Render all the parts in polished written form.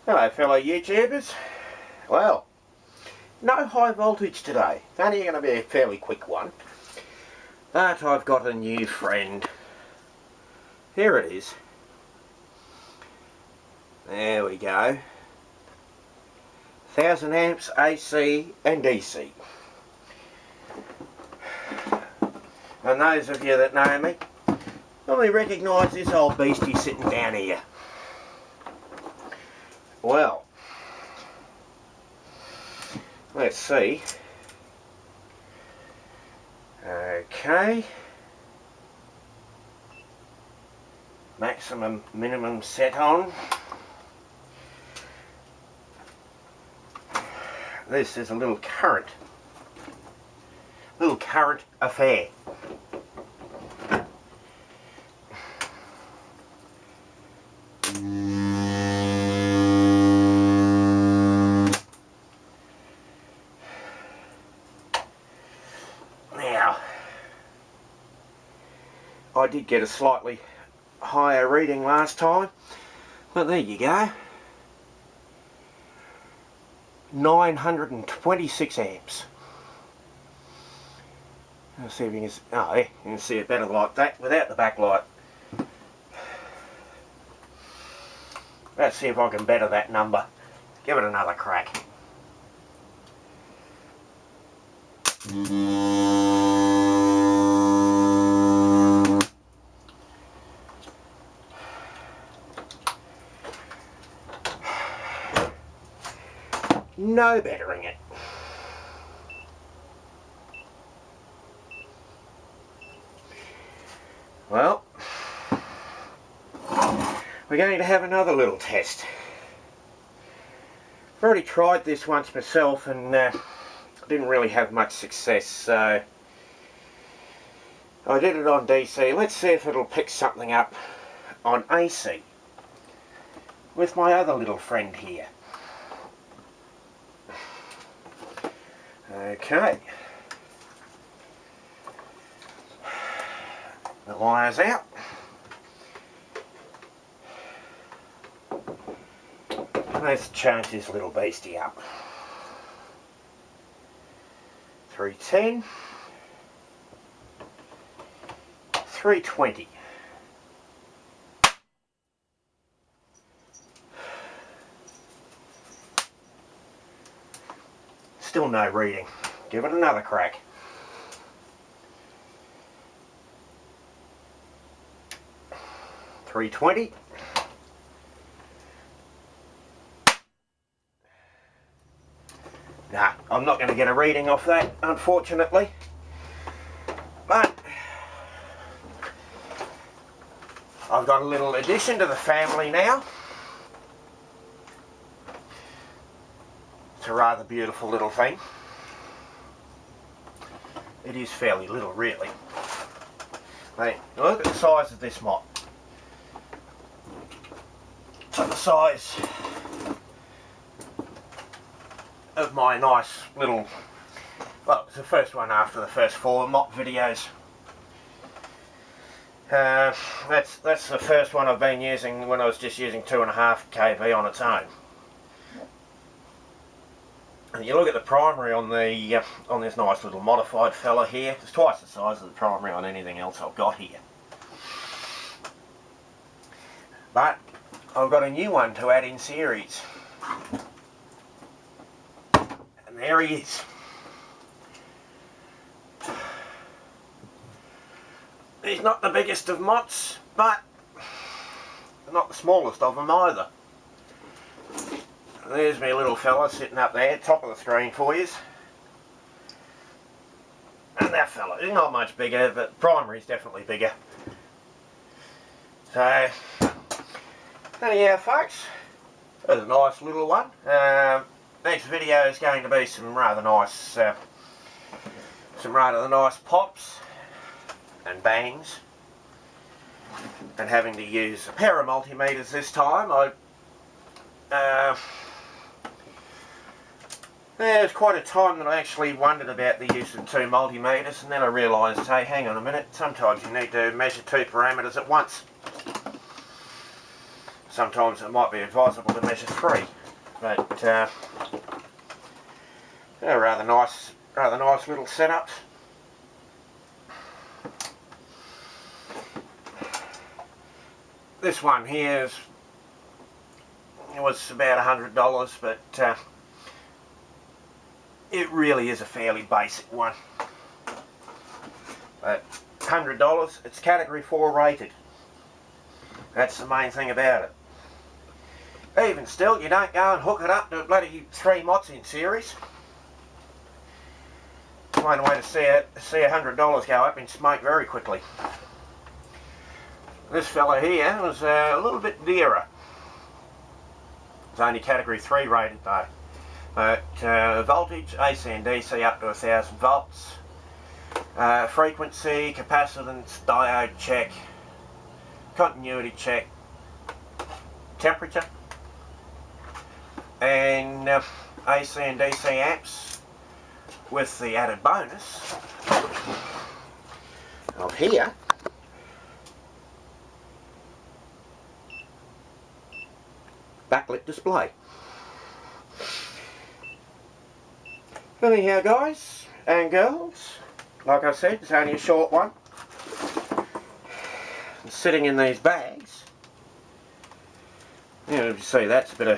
Hello fellow YouTubers. Well, no high voltage today. It's only going to be a fairly quick one. But I've got a new friend. Here it is. There we go. 1000 amps AC and DC. And those of you that know me probably recognise this old beastie sitting down here. Well, let's see. Okay. Maximum, minimum set on. This is a little current affair. Now, I did get a slightly higher reading last time, but there you go. 926 amps. Let's see if you can, oh yeah, you can see it better like that without the backlight. Let's see if I can better that number. Give it another crack. No bettering it. Well, we're going to have another little test. I've already tried this once myself and didn't really have much success, so I did it on DC. Let's see if it'll pick something up on AC with my other little friend here. Okay, the wire's out. Let's charge this little beastie up. 310, 320. Still no reading. Give it another crack. $320. Nah, I'm not going to get a reading off that, unfortunately. But I've got a little addition to the family now. It's a rather beautiful little thing. It is fairly little, really. Hey, look at the size of this MOT. It's the size of my nice little, well, it's the first one after the first 4 MOT videos. That's the first one I've been using when I was just using 2.5 kV on its own. And you look at the primary on the on this nice little modified fella here. It's twice the size of the primary on anything else I've got here. But I've got a new one to add in series. And there he is. He's not the biggest of MOTs, but not the smallest of them either. There's my little fella sitting up there, top of the screen for you. And that fella, he's not much bigger, but primary's definitely bigger. So, anyhow folks, There's a nice little one. Next video is going to be some rather nice pops and bangs. And having to use a pair of multimeters this time, there's quite a time that I actually wondered about the use of 2 multimeters, and then I realised, hey, hang on a minute, sometimes you need to measure 2 parameters at once. Sometimes it might be advisable to measure 3, but they're rather nice little setups. This one here was about $100, but it really is a fairly basic one. But $100, it's category 4 rated. That's the main thing about it. Even still, you don't go and hook it up to bloody 3 MOTs in series. One way to see $100 go up in smoke very quickly. This fella here was a little bit dearer. It's only category 3 rated though. But voltage, AC and DC up to 1000 volts. Frequency, capacitance, diode check, continuity check, temperature, and AC and DC amps with the added bonus of here backlit display. Anyhow, guys and girls, like I said, it's only a short one. It's sitting in these bags. You see that's a bit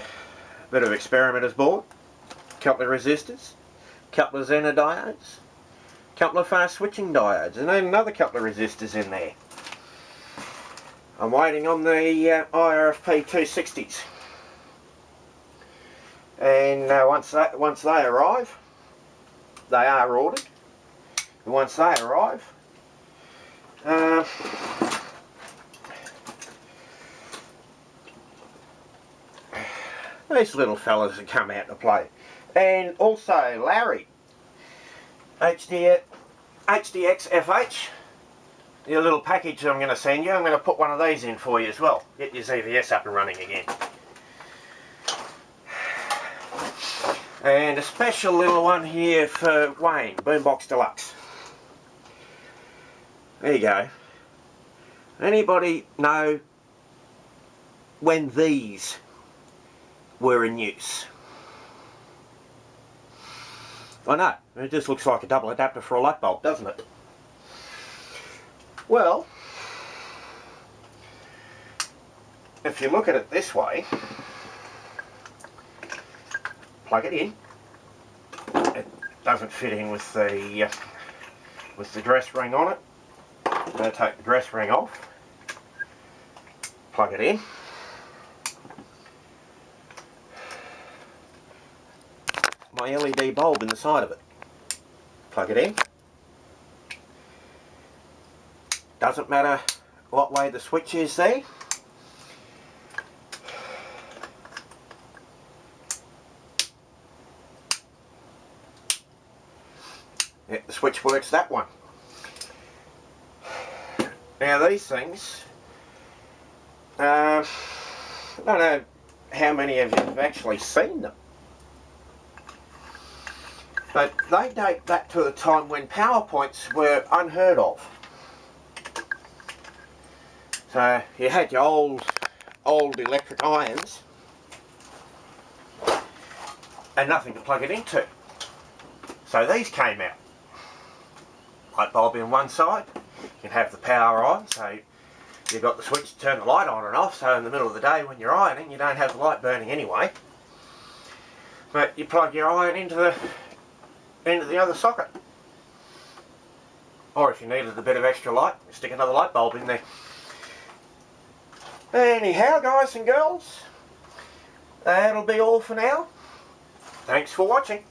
of experimenter's board, couple of resistors, couple of Zener diodes, couple of fast switching diodes, and then another couple of resistors in there. I'm waiting on the IRFP 260s, and once they arrive, they are ordered. And once they arrive, these little fellas that come out to play. And also Larry, HDXFH, your little package I'm going to send you, I'm going to put one of these in for you as well. Get your ZVS up and running again. And a special little one here for Wayne, Boombox Deluxe. There you go. Anybody know when these were in use? I know, it just looks like a double adapter for a light bulb, doesn't it? Well, if you look at it this way, plug it in. It doesn't fit in with the dress ring on it. I'm going to take the dress ring off, plug it in. My LED bulb in the side of it. Plug it in. Doesn't matter what way the switch is there. Yeah, the switch works that one. Now these things, I don't know how many of you have actually seen them, but they date back to the time when PowerPoints were unheard of. So you had your old electric irons and nothing to plug it into. So these came out. Light bulb in one side, you can have the power on, so you've got the switch to turn the light on and off, so in the middle of the day when you're ironing you don't have the light burning anyway. But you plug your iron into the other socket. Or if you needed a bit of extra light, you stick another light bulb in there. Anyhow, guys and girls, that'll be all for now. Thanks for watching.